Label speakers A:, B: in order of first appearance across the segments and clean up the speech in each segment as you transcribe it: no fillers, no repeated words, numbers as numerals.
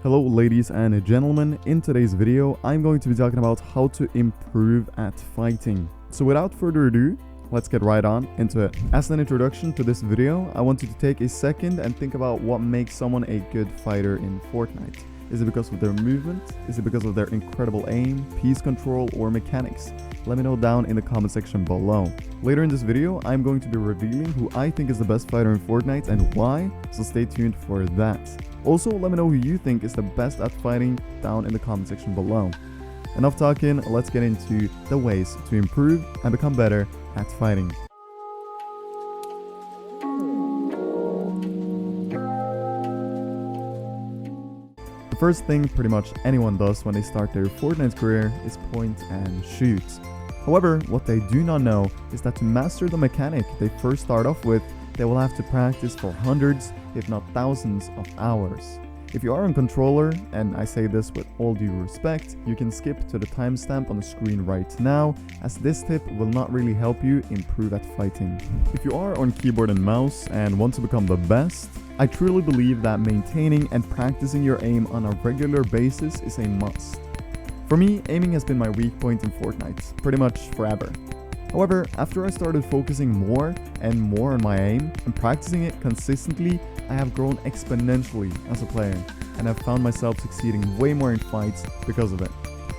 A: Hello ladies and gentlemen, in today's video I'm going to be talking about how to improve at fighting. So without further ado, let's get right on into it. As an introduction to this video, I want you to take a second and think about what makes someone a good fighter in Fortnite. Is it because of their movement? Is it because of their incredible aim, piece control, or mechanics? Let me know down in the comment section below. Later in this video, I'm going to be revealing who I think is the best fighter in Fortnite and why, so stay tuned for that. Also, let me know who you think is the best at fighting down in the comment section below. Enough talking, let's get into the ways to improve and become better at fighting. The first thing pretty much anyone does when they start their Fortnite career is point and shoot. However, what they do not know is that to master the mechanic they first start off with, they will have to practice for hundreds, if not thousands of hours. If you are on controller, and I say this with all due respect, you can skip to the timestamp on the screen right now, as this tip will not really help you improve at fighting. If you are on keyboard and mouse and want to become the best, I truly believe that maintaining and practicing your aim on a regular basis is a must. For me, aiming has been my weak point in Fortnite, pretty much forever. However, after I started focusing more and more on my aim and practicing it consistently, I have grown exponentially as a player and have found myself succeeding way more in fights because of it.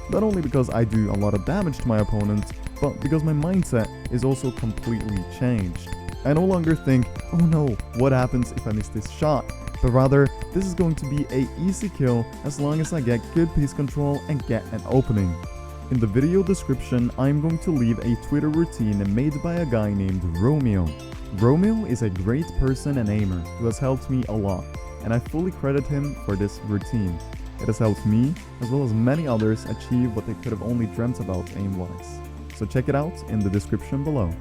A: Not only because I do a lot of damage to my opponents, but because my mindset is also completely changed. I no longer think, oh no, what happens if I miss this shot? But rather, this is going to be an easy kill as long as I get good piece control and get an opening. In the video description, I'm going to leave a Twitter routine made by a guy named Romeo. Romeo is a great person and aimer who has helped me a lot, and I fully credit him for this routine. It has helped me, as well as many others, achieve what they could have only dreamt about aim-wise. So check it out in the description below.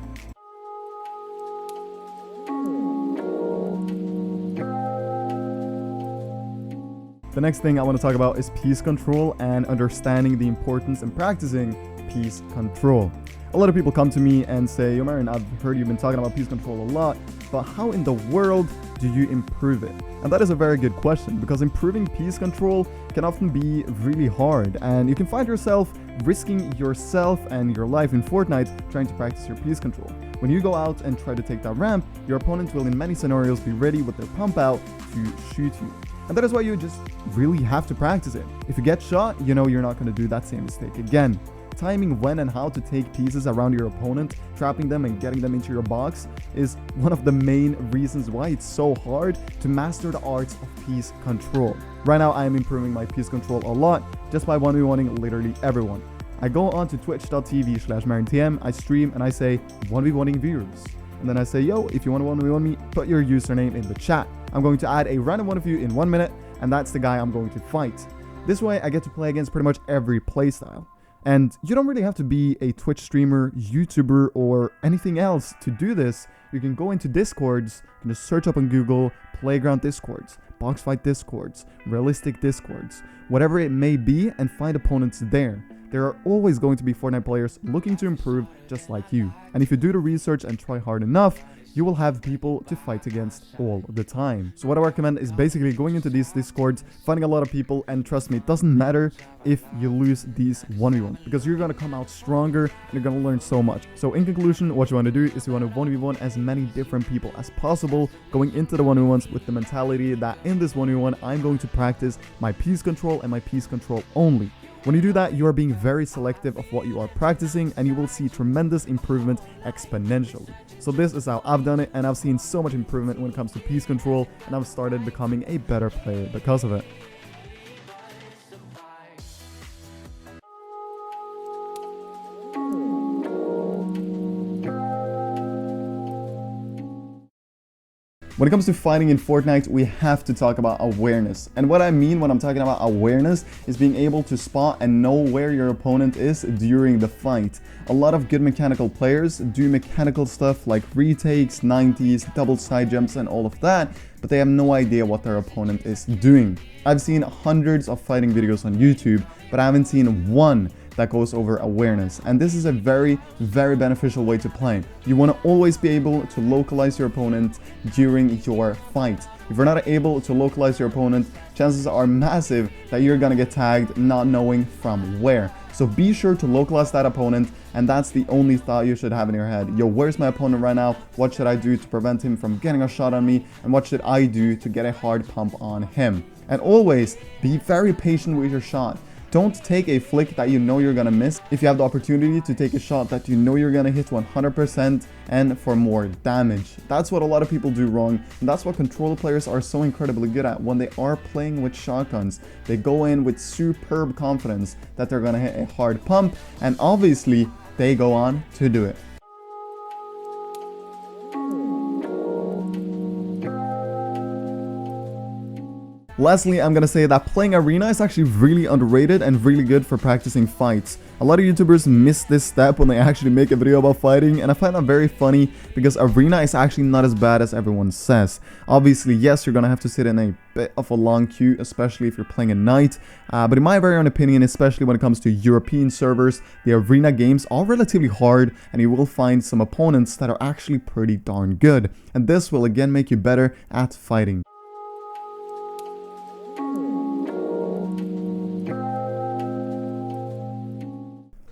A: The next thing I want to talk about is piece control and understanding the importance in practicing piece control. A lot of people come to me and say, yo Marin, I've heard you've been talking about piece control a lot, but how in the world do you improve it? And that is a very good question, because improving piece control can often be really hard, and you can find yourself risking yourself and your life in Fortnite trying to practice your piece control. When you go out and try to take that ramp, your opponent will in many scenarios be ready with their pump out to shoot you. And that is why you just really have to practice it. If you get shot, you know you're not going to do that same mistake again. Timing when and how to take pieces around your opponent, trapping them and getting them into your box is one of the main reasons why it's so hard to master the arts of piece control. Right now I am improving my piece control a lot just by 1v1ing literally everyone. I go on to twitch.tv/marintm, I stream and I say 1v1ing viewers. And then I say, yo, if you want to 1v1 me, put your username in the chat. I'm going to add a random one of you in 1 minute, and that's the guy I'm going to fight. This way I get to play against pretty much every playstyle. And you don't really have to be a Twitch streamer, YouTuber, or anything else to do this. You can go into Discords, you can just search up on Google, Playground Discords, Box Fight Discords, Realistic Discords, whatever it may be, and find opponents there. There are always going to be Fortnite players looking to improve just like you. And if you do the research and try hard enough, you will have people to fight against all the time. So what I recommend is basically going into these Discords, finding a lot of people, and trust me, it doesn't matter if you lose these 1v1s, because you're going to come out stronger and you're going to learn so much. So in conclusion, what you want to do is you want to 1v1 as many different people as possible, going into the 1v1s with the mentality that in this 1v1 I'm going to practice my piece control and my piece control only. When you do that, you are being very selective of what you are practicing, and you will see tremendous improvement exponentially. So this is how I've done it, and I've seen so much improvement when it comes to piece control, and I've started becoming a better player because of it. When it comes to fighting in Fortnite, we have to talk about awareness. And what I mean when I'm talking about awareness is being able to spot and know where your opponent is during the fight. A lot of good mechanical players do mechanical stuff like retakes, 90s, double side jumps and all of that, but they have no idea what their opponent is doing. I've seen hundreds of fighting videos on YouTube, but I haven't seen one that goes over awareness, and this is a very beneficial way to play. You want to always be able to localize your opponent during your fight. If you're not able to localize your opponent, chances are massive that you're gonna get tagged not knowing from where. So be sure to localize that opponent, and that's the only thought you should have in your head. Yo, where's my opponent right now? What should I do to prevent him from getting a shot on me? And what should I do to get a hard pump on him? And always be very patient with your shot. Don't take a flick that you know you're gonna miss if you have the opportunity to take a shot that you know you're gonna hit 100% and for more damage. That's what a lot of people do wrong, and that's what controller players are so incredibly good at when they are playing with shotguns. They go in with superb confidence that they're gonna hit a hard pump, and obviously they go on to do it. Lastly, I'm gonna say that playing Arena is actually really underrated and really good for practicing fights. A lot of YouTubers miss this step when they actually make a video about fighting, and I find that very funny because Arena is actually not as bad as everyone says. Obviously, yes, you're gonna have to sit in a bit of a long queue, especially if you're playing at night, but in my very own opinion, especially when it comes to European servers, the Arena games are relatively hard, and you will find some opponents that are actually pretty darn good, and this will again make you better at fighting.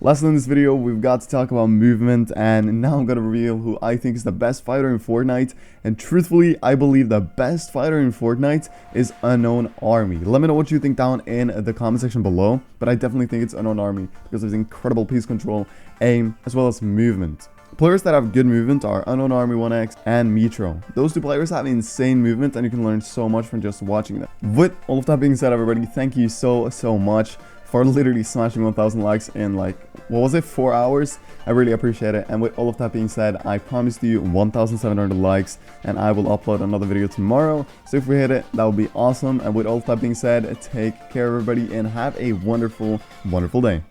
A: Lastly in this video, we've got to talk about movement, and now I'm gonna reveal who I think is the best fighter in Fortnite. And truthfully, I believe the best fighter in Fortnite is Unknown Army. Let me know what you think down in the comment section below, but I definitely think it's Unknown Army because of his incredible piece control, aim, as well as movement. Players that have good movement are Unknown Army 1X and Metro. Those two players have insane movement, and you can learn so much from just watching them. With all of that being said, everybody, thank you so much for literally smashing 1,000 likes in like, what was it, 4 hours? I really appreciate it. And with all of that being said, I promised you 1,700 likes, and I will upload another video tomorrow. So if we hit it, that would be awesome. And with all of that being said, take care everybody and have a wonderful day.